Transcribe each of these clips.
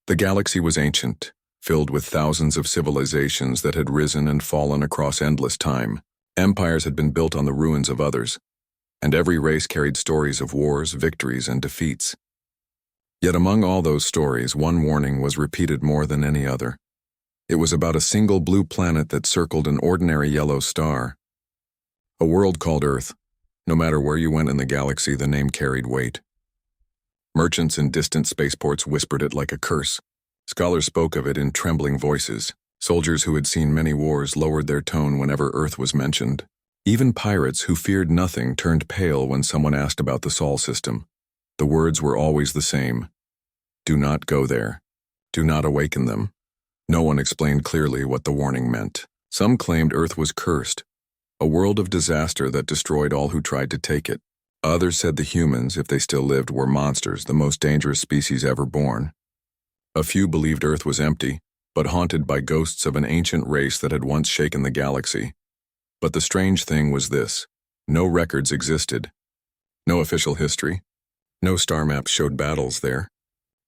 The galaxy was ancient, filled with thousands of civilizations that had risen and fallen across endless time. Empires had been built on the ruins of others, and every race carried stories of wars, victories, and defeats. Yet among all those stories, one warning was repeated more than any other. It was about a single blue planet that circled an ordinary yellow star. A world called Earth. No matter where you went in the galaxy, the name carried weight. Merchants in distant spaceports whispered it like a curse. Scholars spoke of it in trembling voices. Soldiers who had seen many wars lowered their tone whenever Earth was mentioned. Even pirates who feared nothing turned pale when someone asked about the Sol system. The words were always the same. Do not go there. Do not awaken them. No one explained clearly what the warning meant. Some claimed Earth was cursed, a world of disaster that destroyed all who tried to take it. Others said the humans, if they still lived, were monsters, the most dangerous species ever born. A few believed Earth was empty, but haunted by ghosts of an ancient race that had once shaken the galaxy. But the strange thing was this: no records existed. No official history. No star maps showed battles there.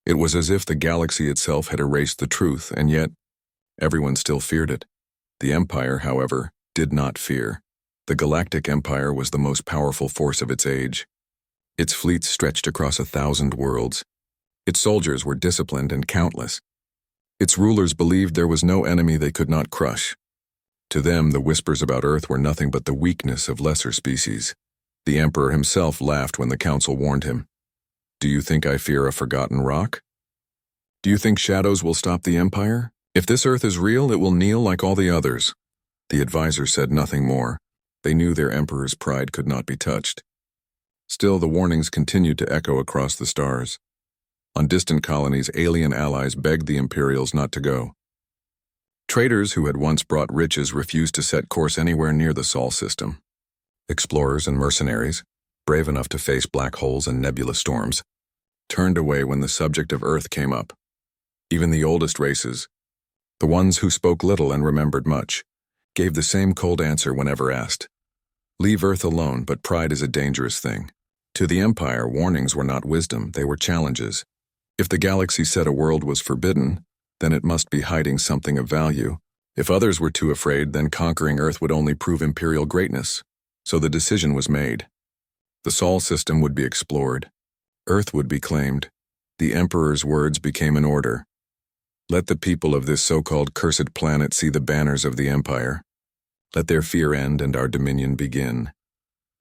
It was as if the galaxy itself had erased the truth, and yet everyone still feared it. The Empire, however, did not fear. The Galactic Empire was the most powerful force of its age. Its fleets stretched across 1,000 worlds. Its soldiers were disciplined and countless. Its rulers believed there was no enemy they could not crush. To them, the whispers about Earth were nothing but the weakness of lesser species. The Emperor himself laughed when the Council warned him. Do you think I fear a forgotten rock? Do you think shadows will stop the Empire? If this Earth is real, it will kneel like all the others. The advisors said nothing more. They knew their Emperor's pride could not be touched. Still, the warnings continued to echo across the stars. On distant colonies, alien allies begged the Imperials not to go. Traders who had once brought riches refused to set course anywhere near the Sol system. Explorers and mercenaries, brave enough to face black holes and nebulous storms, turned away when the subject of Earth came up. Even the oldest races, the ones who spoke little and remembered much, gave the same cold answer whenever asked. Leave Earth alone, but pride is a dangerous thing. To the Empire, warnings were not wisdom, they were challenges. If the galaxy said a world was forbidden, then it must be hiding something of value. If others were too afraid, then conquering Earth would only prove imperial greatness. So the decision was made. The Sol system would be explored. Earth would be claimed. The Emperor's words became an order. Let the people of this so-called cursed planet see the banners of the Empire. Let their fear end and our dominion begin.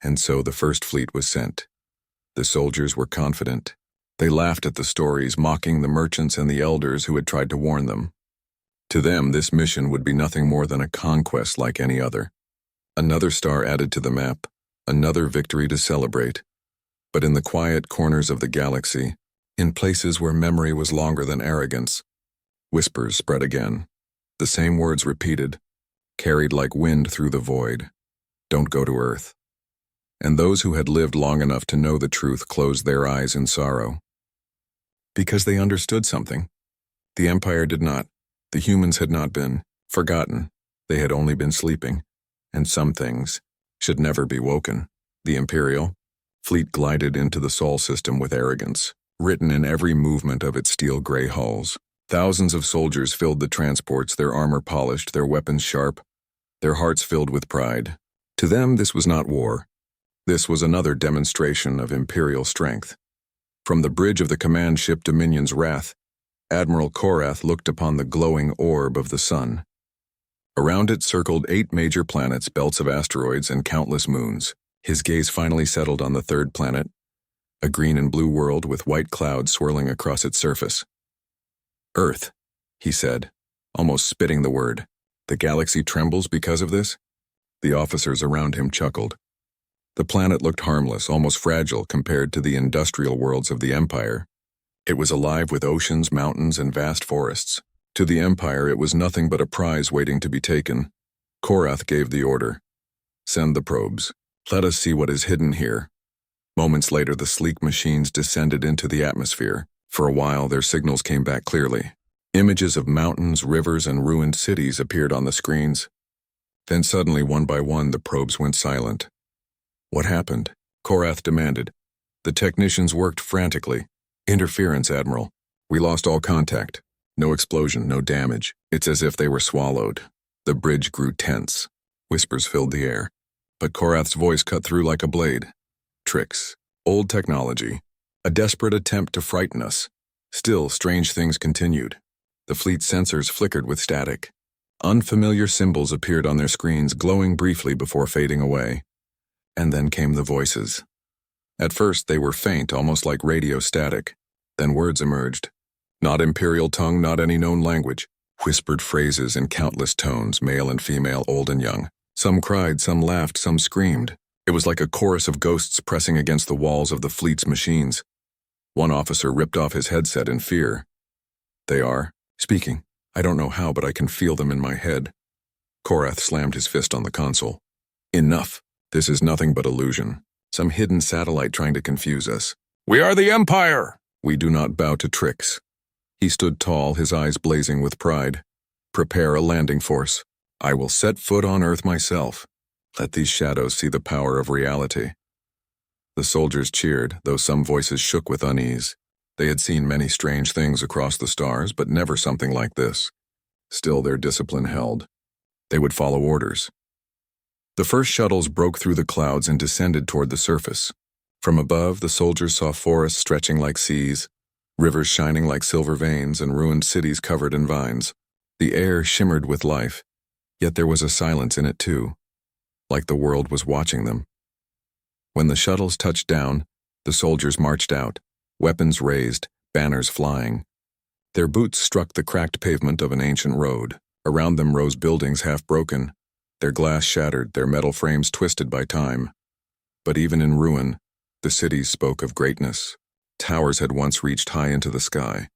And so the first fleet was sent. The soldiers were confident. They laughed at the stories, mocking the merchants and the elders who had tried to warn them. To them, this mission would be nothing more than a conquest like any other. Another star added to the map, another victory to celebrate. But in the quiet corners of the galaxy, in places where memory was longer than arrogance, whispers spread again. The same words repeated, carried like wind through the void. Don't go to Earth. And those who had lived long enough to know the truth closed their eyes in sorrow. Because they understood something. The Empire did not. The humans had not been forgotten. They had only been sleeping. And some things should never be woken. The Imperial fleet glided into the Sol system with arrogance, written in every movement of its steel-gray hulls. Thousands of soldiers filled the transports, their armor polished, their weapons sharp, their hearts filled with pride. To them, this was not war. This was another demonstration of Imperial strength. From the bridge of the command ship Dominion's Wrath, Admiral Korath looked upon the glowing orb of the sun. Around it circled 8 major planets, belts of asteroids, and countless moons. His gaze finally settled on the third planet, a green and blue world with white clouds swirling across its surface. Earth, he said, almost spitting the word. The galaxy trembles because of this? The officers around him chuckled. The planet looked harmless, almost fragile compared to the industrial worlds of the Empire. It was alive with oceans, mountains, and vast forests. To the Empire, it was nothing but a prize waiting to be taken. Korath gave the order. Send the probes. Let us see what is hidden here. Moments later, the sleek machines descended into the atmosphere. For a while, their signals came back clearly. Images of mountains, rivers, and ruined cities appeared on the screens. Then suddenly, one by one, the probes went silent. What happened? Korath demanded. The technicians worked frantically. Interference, Admiral. We lost all contact. No explosion, no damage. It's as if they were swallowed. The bridge grew tense. Whispers filled the air. But Korath's voice cut through like a blade. Tricks. Old technology. A desperate attempt to frighten us. Still, strange things continued. The fleet's sensors flickered with static. Unfamiliar symbols appeared on their screens, glowing briefly before fading away. And then came the voices. At first, they were faint, almost like radio static. Then words emerged. Not Imperial tongue, not any known language. Whispered phrases in countless tones, male and female, old and young. Some cried, some laughed, some screamed. It was like a chorus of ghosts pressing against the walls of the fleet's machines. One officer ripped off his headset in fear. They are speaking. I don't know how, but I can feel them in my head. Korath slammed his fist on the console. Enough. This is nothing but illusion. Some hidden satellite trying to confuse us. We are the Empire! We do not bow to tricks. He stood tall, his eyes blazing with pride. Prepare a landing force. I will set foot on Earth myself. Let these shadows see the power of reality. The soldiers cheered, though some voices shook with unease. They had seen many strange things across the stars, but never something like this. Still, their discipline held. They would follow orders. The first shuttles broke through the clouds and descended toward the surface. From above, the soldiers saw forests stretching like seas, rivers shining like silver veins, and ruined cities covered in vines. The air shimmered with life, yet there was a silence in it too, like the world was watching them. When the shuttles touched down, the soldiers marched out, weapons raised, banners flying. Their boots struck the cracked pavement of an ancient road. Around them rose buildings half broken, their glass shattered, their metal frames twisted by time. But even in ruin, the cities spoke of greatness. Towers had once reached high into the sky.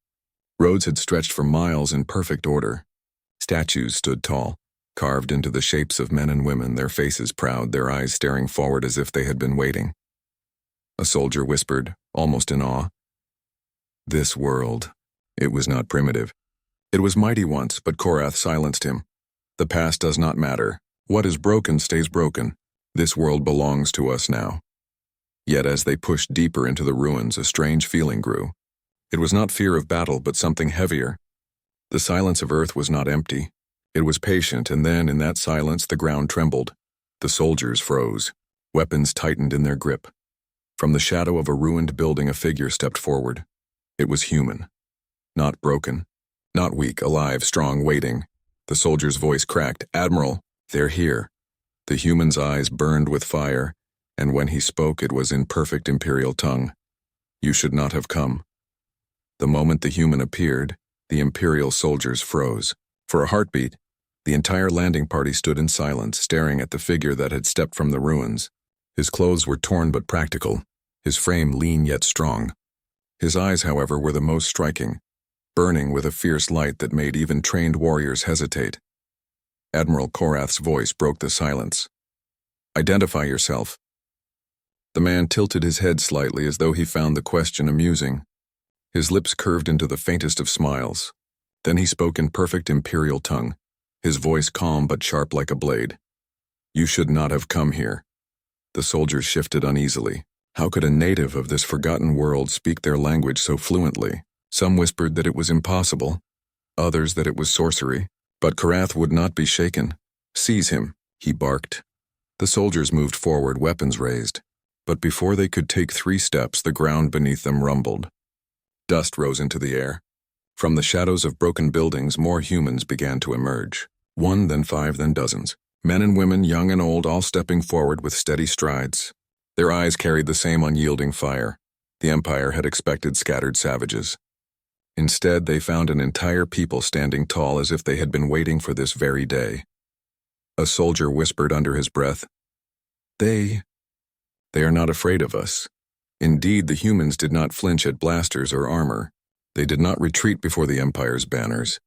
Roads had stretched for miles in perfect order. Statues stood tall, carved into the shapes of men and women, their faces proud, their eyes staring forward as if they had been waiting. A soldier whispered, almost in awe. This world. It was not primitive. It was mighty once, but Korath silenced him. The past does not matter. What is broken stays broken. This world belongs to us now. Yet as they pushed deeper into the ruins, a strange feeling grew. It was not fear of battle, but something heavier. The silence of Earth was not empty. It was patient, and then, in that silence, the ground trembled. The soldiers froze. Weapons tightened in their grip. From the shadow of a ruined building, a figure stepped forward. It was human. Not broken. Not weak, alive, strong, waiting. The soldier's voice cracked. Admiral, they're here. The human's eyes burned with fire, and when he spoke, it was in perfect Imperial tongue. You should not have come. The moment the human appeared, the Imperial soldiers froze. For a heartbeat, the entire landing party stood in silence, staring at the figure that had stepped from the ruins. His clothes were torn but practical, his frame lean yet strong. His eyes, however, were the most striking, burning with a fierce light that made even trained warriors hesitate. Admiral Korath's voice broke the silence. Identify yourself. The man tilted his head slightly as though he found the question amusing. His lips curved into the faintest of smiles. Then he spoke in perfect Imperial tongue, his voice calm but sharp like a blade. You should not have come here. The soldiers shifted uneasily. How could a native of this forgotten world speak their language so fluently? Some whispered that it was impossible, others that it was sorcery. But Korath would not be shaken. Seize him, he barked. The soldiers moved forward, weapons raised. But before they could take 3 steps, the ground beneath them rumbled. Dust rose into the air. From the shadows of broken buildings, more humans began to emerge. 1, then 5, then dozens. Men and women, young and old, all stepping forward with steady strides. Their eyes carried the same unyielding fire. The Empire had expected scattered savages. Instead, they found an entire people standing tall as if they had been waiting for this very day. A soldier whispered under his breath, They are not afraid of us. Indeed, the humans did not flinch at blasters or armor. They did not retreat before the Empire's banners.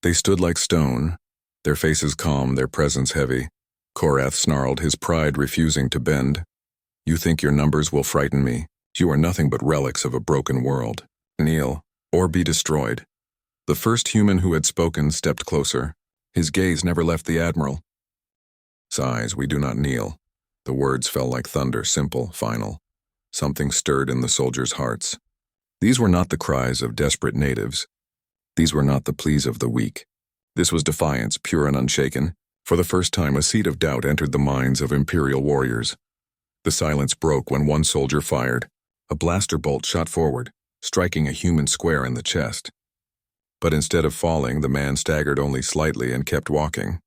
They stood like stone, their faces calm, their presence heavy. Korath snarled, his pride refusing to bend. You think your numbers will frighten me? You are nothing but relics of a broken world. Kneel, or be destroyed. The first human who had spoken stepped closer. His gaze never left the Admiral. Sighs, we do not kneel. The words fell like thunder, simple, final. Something stirred in the soldiers' hearts. These were not the cries of desperate natives. These were not the pleas of the weak. This was defiance, pure and unshaken. For the first time, a seed of doubt entered the minds of Imperial warriors. The silence broke when one soldier fired. A blaster bolt shot forward, striking a human square in the chest. But instead of falling, the man staggered only slightly and kept walking.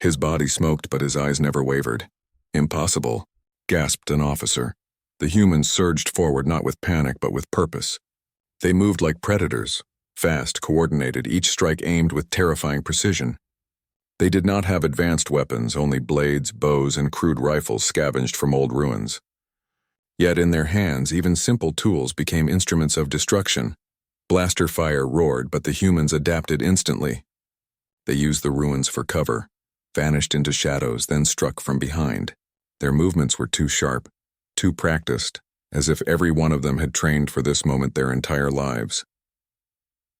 His body smoked, but his eyes never wavered. "Impossible," gasped an officer. The humans surged forward not with panic but with purpose. They moved like predators, fast, coordinated, each strike aimed with terrifying precision. They did not have advanced weapons, only blades, bows, and crude rifles scavenged from old ruins. Yet in their hands, even simple tools became instruments of destruction. Blaster fire roared, but the humans adapted instantly. They used the ruins for cover, vanished into shadows, then struck from behind. Their movements were too sharp, too practiced, as if every one of them had trained for this moment their entire lives.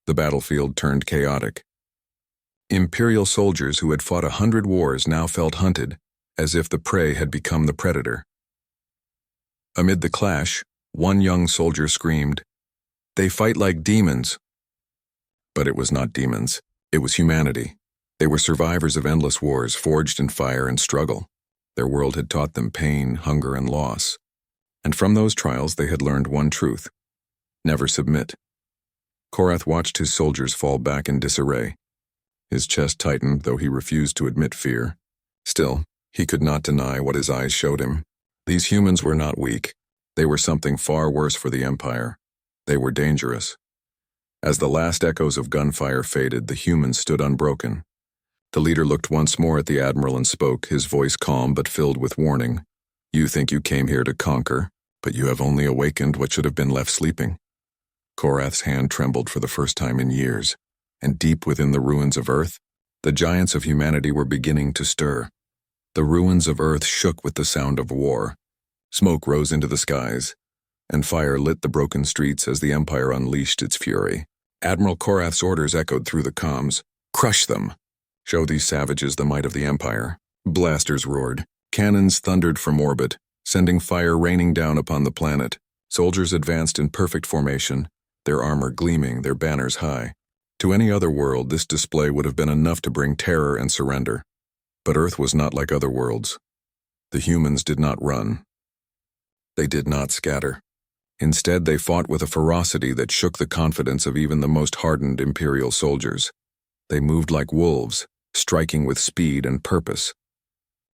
The battlefield turned chaotic. Imperial soldiers who had fought 100 wars now felt hunted, as if the prey had become the predator. Amid the clash, one young soldier screamed, "They fight like demons." But it was not demons. It was humanity. They were survivors of endless wars, forged in fire and struggle. Their world had taught them pain, hunger, and loss. And from those trials they had learned one truth: never submit. Korath watched his soldiers fall back in disarray. His chest tightened, though he refused to admit fear. Still, he could not deny what his eyes showed him. These humans were not weak. They were something far worse for the Empire. They were dangerous. As the last echoes of gunfire faded, the humans stood unbroken. The leader looked once more at the Admiral and spoke, his voice calm but filled with warning. "You think you came here to conquer, but you have only awakened what should have been left sleeping." Korath's hand trembled for the first time in years, and deep within the ruins of Earth, the giants of humanity were beginning to stir. The ruins of Earth shook with the sound of war. Smoke rose into the skies, and fire lit the broken streets as the Empire unleashed its fury. Admiral Korath's orders echoed through the comms. "Crush them! Show these savages the might of the Empire." Blasters roared. Cannons thundered from orbit, sending fire raining down upon the planet. Soldiers advanced in perfect formation, their armor gleaming, their banners high. To any other world, this display would have been enough to bring terror and surrender. But Earth was not like other worlds. The humans did not run. They did not scatter. Instead, they fought with a ferocity that shook the confidence of even the most hardened Imperial soldiers. They moved like wolves, striking with speed and purpose.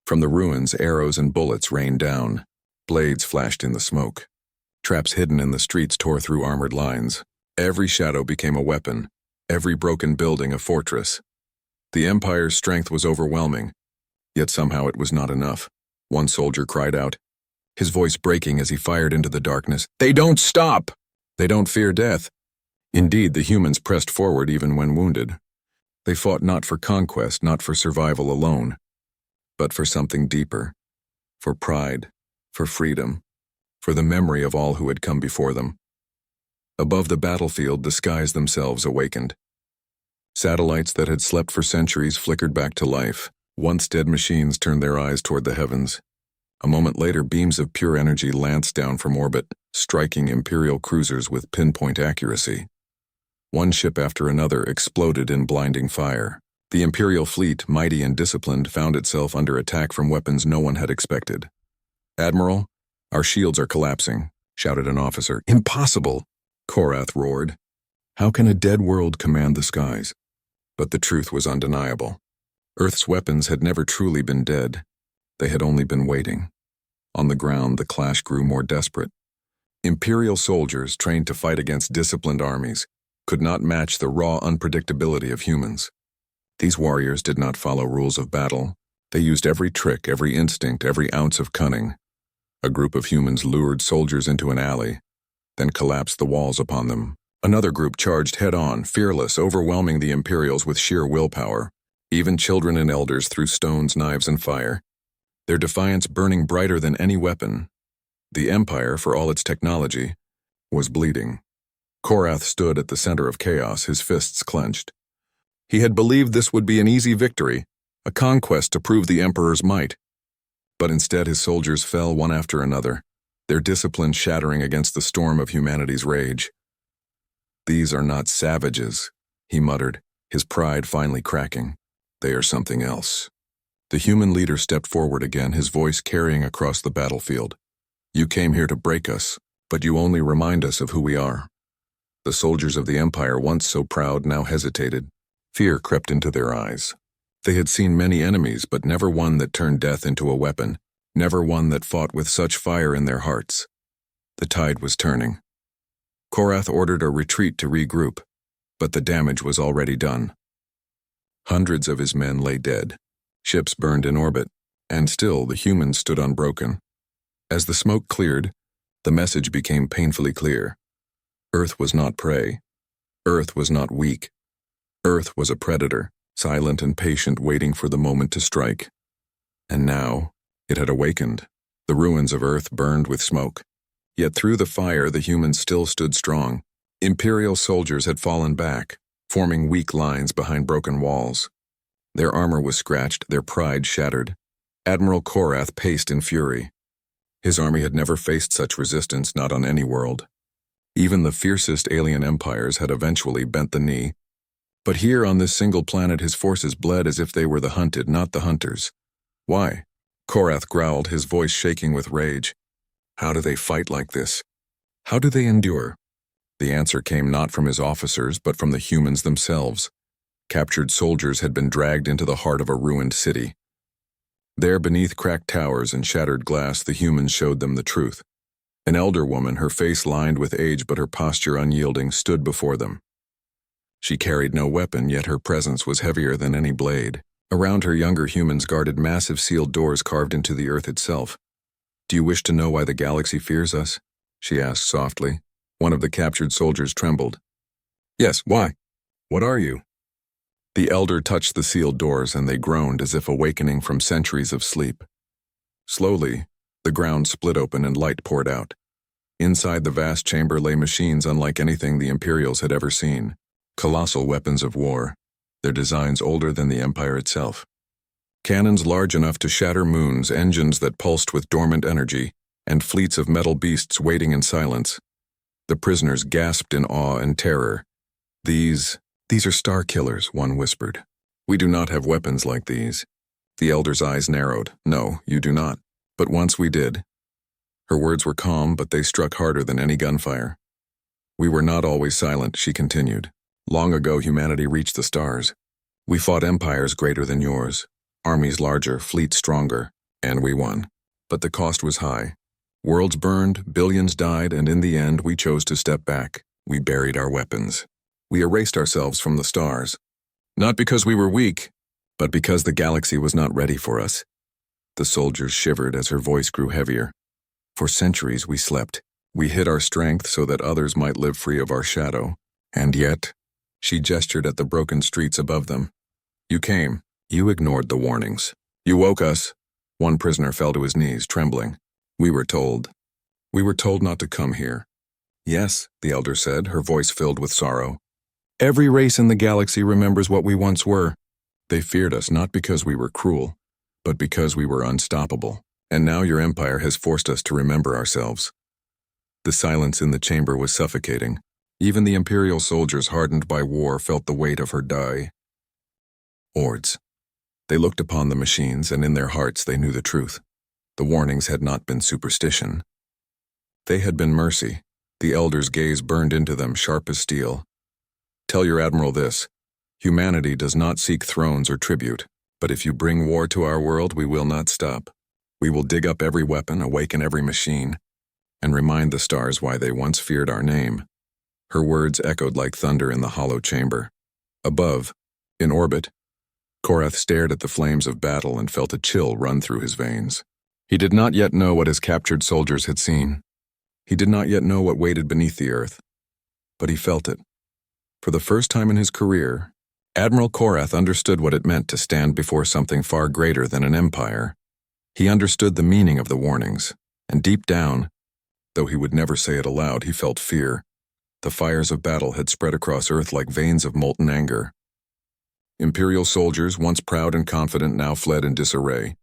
From the ruins, arrows and bullets rained down. Blades flashed in the smoke. Traps hidden in the streets tore through armored lines. Every shadow became a weapon, every broken building a fortress. The Empire's strength was overwhelming, yet somehow it was not enough. One soldier cried out, his voice breaking as he fired into the darkness, "They don't stop! They don't fear death." Indeed, the humans pressed forward even when wounded. They fought not for conquest, not for survival alone, but for something deeper, for pride, for freedom, for the memory of all who had come before them. Above the battlefield, the skies themselves awakened. Satellites that had slept for centuries flickered back to life. Once dead machines turned their eyes toward the heavens. A moment later, beams of pure energy lanced down from orbit, striking Imperial cruisers with pinpoint accuracy. One ship after another exploded in blinding fire. The Imperial fleet, mighty and disciplined, found itself under attack from weapons no one had expected. "Admiral, our shields are collapsing," shouted an officer. "Impossible!" Korath roared. "How can a dead world command the skies?" But the truth was undeniable. Earth's weapons had never truly been dead. They had only been waiting. On the ground, the clash grew more desperate. Imperial soldiers, trained to fight against disciplined armies, could not match the raw unpredictability of humans. These warriors did not follow rules of battle. They used every trick, every instinct, every ounce of cunning. A group of humans lured soldiers into an alley, then collapsed the walls upon them. Another group charged head-on, fearless, overwhelming the Imperials with sheer willpower. Even children and elders threw stones, knives, and fire, their defiance burning brighter than any weapon. The Empire, for all its technology, was bleeding. Korath stood at the center of chaos, his fists clenched. He had believed this would be an easy victory, a conquest to prove the Emperor's might. But instead his soldiers fell one after another, their discipline shattering against the storm of humanity's rage. "These are not savages," he muttered, his pride finally cracking. They are something else. The human leader stepped forward again, his voice carrying across the battlefield. You came here to break us, but you only remind us of who we are. The soldiers of the Empire, once so proud, now hesitated. Fear crept into their eyes. They had seen many enemies, but never one that turned death into a weapon, never one that fought with such fire in their hearts. The tide was turning. Korath ordered a retreat to regroup, but the damage was already done. Hundreds of his men lay dead. Ships burned in orbit, and still the humans stood unbroken. As the smoke cleared, the message became painfully clear. Earth was not prey. Earth was not weak. Earth was a predator, silent and patient, waiting for the moment to strike. And now, it had awakened. The ruins of Earth burned with smoke. Yet through the fire, the humans still stood strong. Imperial soldiers had fallen back, forming weak lines behind broken walls. Their armor was scratched, their pride shattered. Admiral Korath paced in fury. His army had never faced such resistance, not on any world. Even the fiercest alien empires had eventually bent the knee. But here on this single planet, his forces bled as if they were the hunted, not the hunters. Why? Korath growled, his voice shaking with rage. How do they fight like this? How do they endure? The answer came not from his officers, but from the humans themselves. Captured soldiers had been dragged into the heart of a ruined city. There, beneath cracked towers and shattered glass, the humans showed them the truth. An elder woman, her face lined with age but her posture unyielding, stood before them. She carried no weapon, yet her presence was heavier than any blade. Around her, younger humans guarded massive sealed doors carved into the earth itself. Do you wish to know why the galaxy fears us? She asked softly. One of the captured soldiers trembled. Yes, why? What are you? The elder touched the sealed doors, and they groaned as if awakening from centuries of sleep. Slowly, the ground split open and light poured out. Inside the vast chamber lay machines unlike anything the Imperials had ever seen. Colossal weapons of war, their designs older than the Empire itself. Cannons large enough to shatter moons, engines that pulsed with dormant energy, and fleets of metal beasts waiting in silence. The prisoners gasped in awe and terror. These are star killers, one whispered. We do not have weapons like these. The elder's eyes narrowed. No, you do not. But once we did. Her words were calm, but they struck harder than any gunfire. We were not always silent, she continued. Long ago, humanity reached the stars. We fought empires greater than yours, armies larger, fleets stronger, and we won. But the cost was high. Worlds burned, billions died, and in the end, we chose to step back. We buried our weapons. We erased ourselves from the stars. Not because we were weak, but because the galaxy was not ready for us. The soldiers shivered as her voice grew heavier. For centuries we slept. We hid our strength so that others might live free of our shadow. And yet, she gestured at the broken streets above them. You came. You ignored the warnings. You woke us. One prisoner fell to his knees, trembling. We were told not to come here. Yes, the elder said, her voice filled with sorrow. Every race in the galaxy remembers what we once were. They feared us not because we were cruel, but because we were unstoppable. And now your empire has forced us to remember ourselves. The silence in the chamber was suffocating. Even the Imperial soldiers hardened by war felt the weight of her die. Orcs. They looked upon the machines, and in their hearts they knew the truth. The warnings had not been superstition. They had been mercy. The elder's gaze burned into them, sharp as steel. Tell your admiral this. Humanity does not seek thrones or tribute, but if you bring war to our world, we will not stop. We will dig up every weapon, awaken every machine, and remind the stars why they once feared our name. Her words echoed like thunder in the hollow chamber. Above, in orbit, Korath stared at the flames of battle and felt a chill run through his veins. He did not yet know what his captured soldiers had seen. He did not yet know what waited beneath the earth, but he felt it. For the first time in his career, Admiral Korath understood what it meant to stand before something far greater than an empire. He understood the meaning of the warnings, and deep down, though he would never say it aloud, he felt fear. The fires of battle had spread across Earth like veins of molten anger. Imperial soldiers, once proud and confident, now fled in disarray.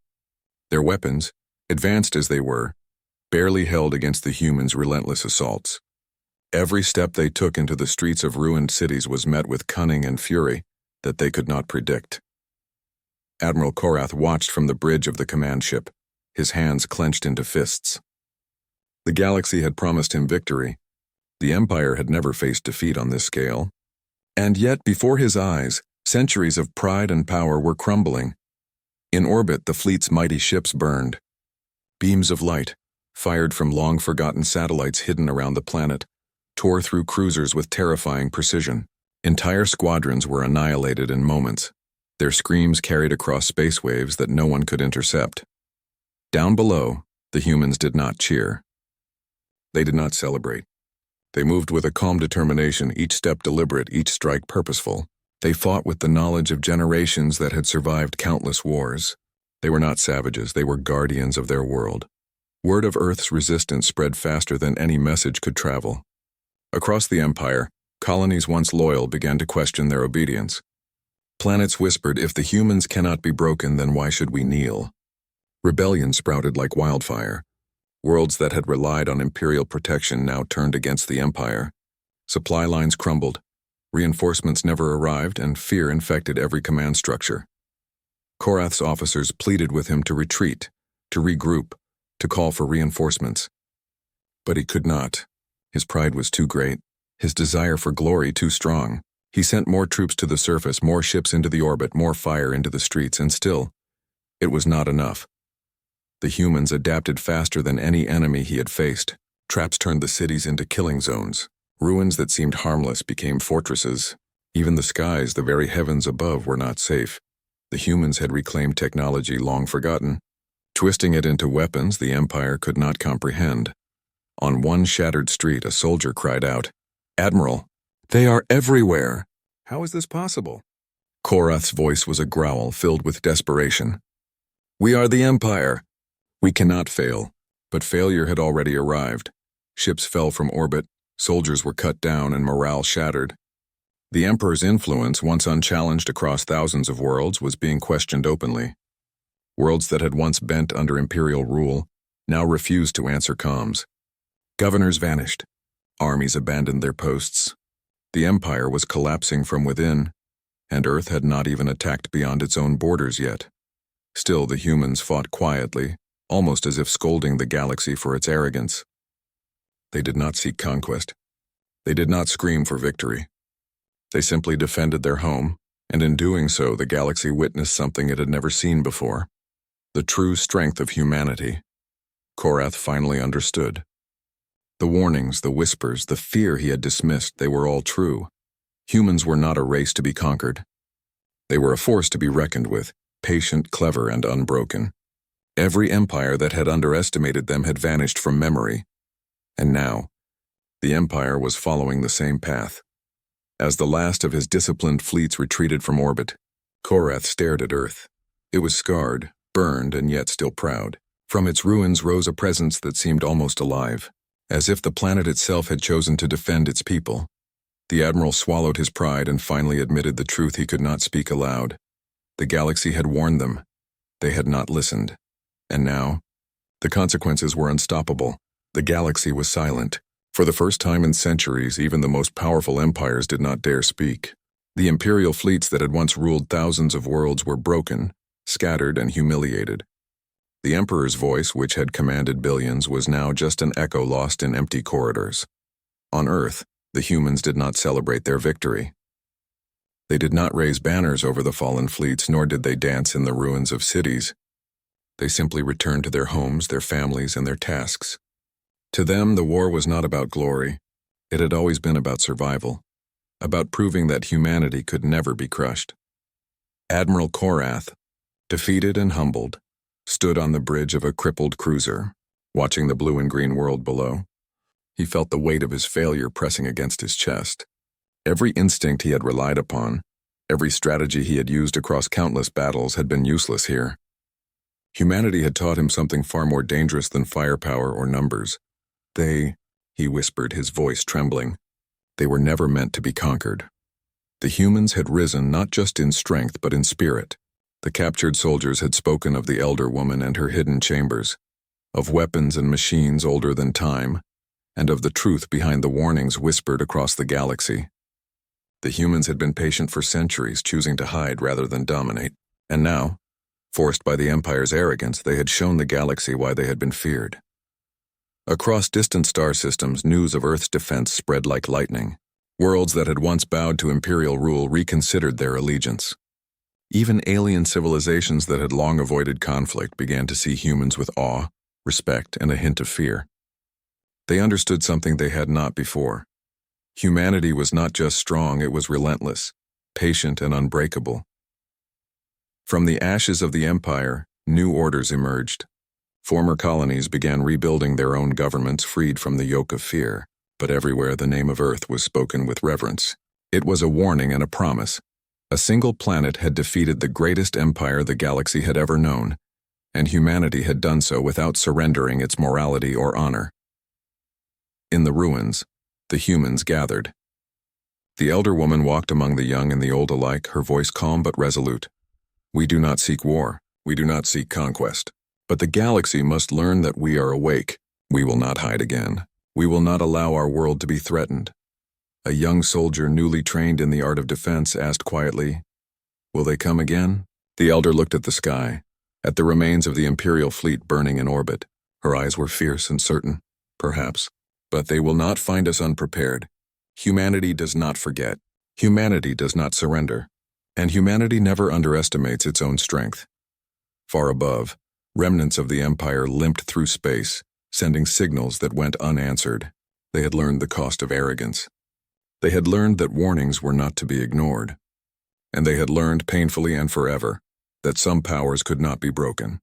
Their weapons, advanced as they were, barely held against the humans' relentless assaults. Every step they took into the streets of ruined cities was met with cunning and fury that they could not predict. Admiral Korath watched from the bridge of the command ship, his hands clenched into fists. The galaxy had promised him victory. The Empire had never faced defeat on this scale. And yet, before his eyes, centuries of pride and power were crumbling. In orbit, the fleet's mighty ships burned. Beams of light, fired from long-forgotten satellites hidden around the planet, tore through cruisers with terrifying precision. Entire squadrons were annihilated in moments, their screams carried across space waves that no one could intercept. Down below, the humans did not cheer. They did not celebrate. They moved with a calm determination, each step deliberate, each strike purposeful. They fought with the knowledge of generations that had survived countless wars. They were not savages, they were guardians of their world. Word of Earth's resistance spread faster than any message could travel. Across the Empire, colonies once loyal began to question their obedience. Planets whispered, if the humans cannot be broken, then why should we kneel? Rebellion sprouted like wildfire. Worlds that had relied on Imperial protection now turned against the Empire. Supply lines crumbled, reinforcements never arrived, and fear infected every command structure. Korath's officers pleaded with him to retreat, to regroup, to call for reinforcements. But he could not. His pride was too great, his desire for glory too strong. He sent more troops to the surface, more ships into the orbit, more fire into the streets, and still, it was not enough. The humans adapted faster than any enemy he had faced. Traps turned the cities into killing zones. Ruins that seemed harmless became fortresses. Even the skies, the very heavens above, were not safe. The humans had reclaimed technology long forgotten, twisting it into weapons the Empire could not comprehend. On one shattered street, a soldier cried out, "Admiral, they are everywhere! How is this possible?" Korath's voice was a growl filled with desperation. "We are the Empire. We cannot fail." But failure had already arrived. Ships fell from orbit, soldiers were cut down, and morale shattered. The Emperor's influence, once unchallenged across thousands of worlds, was being questioned openly. Worlds that had once bent under Imperial rule now refused to answer comms. Governors vanished. Armies abandoned their posts. The Empire was collapsing from within, and Earth had not even attacked beyond its own borders yet. Still, the humans fought quietly, almost as if scolding the galaxy for its arrogance. They did not seek conquest. They did not scream for victory. They simply defended their home, and in doing so, the galaxy witnessed something it had never seen before. The true strength of humanity. Korath finally understood. The warnings, the whispers, the fear he had dismissed, they were all true. Humans were not a race to be conquered. They were a force to be reckoned with, patient, clever, and unbroken. Every empire that had underestimated them had vanished from memory. And now, the Empire was following the same path. As the last of his disciplined fleets retreated from orbit, Korath stared at Earth. It was scarred, burned, and yet still proud. From its ruins rose a presence that seemed almost alive, as if the planet itself had chosen to defend its people. The Admiral swallowed his pride and finally admitted the truth he could not speak aloud. The galaxy had warned them. They had not listened. And now, the consequences were unstoppable. The galaxy was silent. For the first time in centuries, even the most powerful empires did not dare speak. The Imperial fleets that had once ruled thousands of worlds were broken, scattered, and humiliated. The Emperor's voice, which had commanded billions, was now just an echo lost in empty corridors. On Earth, the humans did not celebrate their victory. They did not raise banners over the fallen fleets, nor did they dance in the ruins of cities. They simply returned to their homes, their families, and their tasks. To them, the war was not about glory. It had always been about survival, about proving that humanity could never be crushed. Admiral Korath, defeated and humbled, stood on the bridge of a crippled cruiser, watching the blue and green world below. He felt the weight of his failure pressing against his chest. Every instinct he had relied upon, every strategy he had used across countless battles had been useless here. Humanity had taught him something far more dangerous than firepower or numbers. He whispered, his voice trembling, they were never meant to be conquered. The humans had risen not just in strength but in spirit. The captured soldiers had spoken of the elder woman and her hidden chambers, of weapons and machines older than time, and of the truth behind the warnings whispered across the galaxy. The humans had been patient for centuries, choosing to hide rather than dominate, and now, forced by the Empire's arrogance, they had shown the galaxy why they had been feared. Across distant star systems, news of Earth's defense spread like lightning. Worlds that had once bowed to imperial rule reconsidered their allegiance. Even alien civilizations that had long avoided conflict began to see humans with awe, respect, and a hint of fear. They understood something they had not before. Humanity was not just strong, it was relentless, patient, and unbreakable. From the ashes of the Empire, new orders emerged. Former colonies began rebuilding their own governments freed from the yoke of fear, but everywhere the name of Earth was spoken with reverence. It was a warning and a promise. A single planet had defeated the greatest empire the galaxy had ever known, and humanity had done so without surrendering its morality or honor. In the ruins, the humans gathered. The elder woman walked among the young and the old alike, her voice calm but resolute. "We do not seek war. We do not seek conquest. But the galaxy must learn that we are awake. We will not hide again. We will not allow our world to be threatened." A young soldier newly trained in the art of defense asked quietly, "Will they come again?" The elder looked at the sky, at the remains of the Imperial fleet burning in orbit. Her eyes were fierce and certain. "Perhaps. But they will not find us unprepared. Humanity does not forget. Humanity does not surrender. And humanity never underestimates its own strength." Far above, remnants of the Empire limped through space, sending signals that went unanswered. They had learned the cost of arrogance. They had learned that warnings were not to be ignored. And they had learned painfully and forever that some powers could not be broken.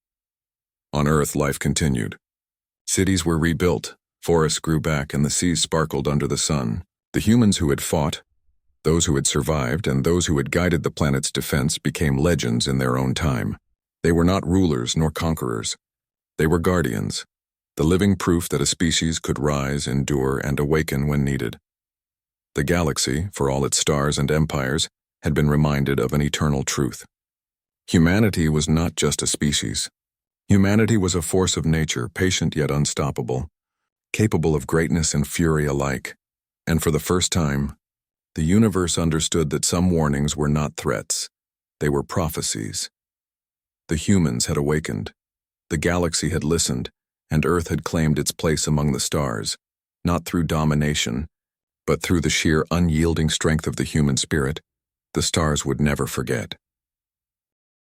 On Earth, life continued. Cities were rebuilt, forests grew back, and the seas sparkled under the sun. The humans who had fought, those who had survived, and those who had guided the planet's defense became legends in their own time. They were not rulers nor conquerors. They were guardians, the living proof that a species could rise, endure, and awaken when needed. The galaxy, for all its stars and empires, had been reminded of an eternal truth. Humanity was not just a species. Humanity was a force of nature, patient yet unstoppable, capable of greatness and fury alike. And for the first time, the universe understood that some warnings were not threats. They were prophecies. The humans had awakened. The galaxy had listened, and Earth had claimed its place among the stars, not through domination, but through the sheer unyielding strength of the human spirit. The stars would never forget.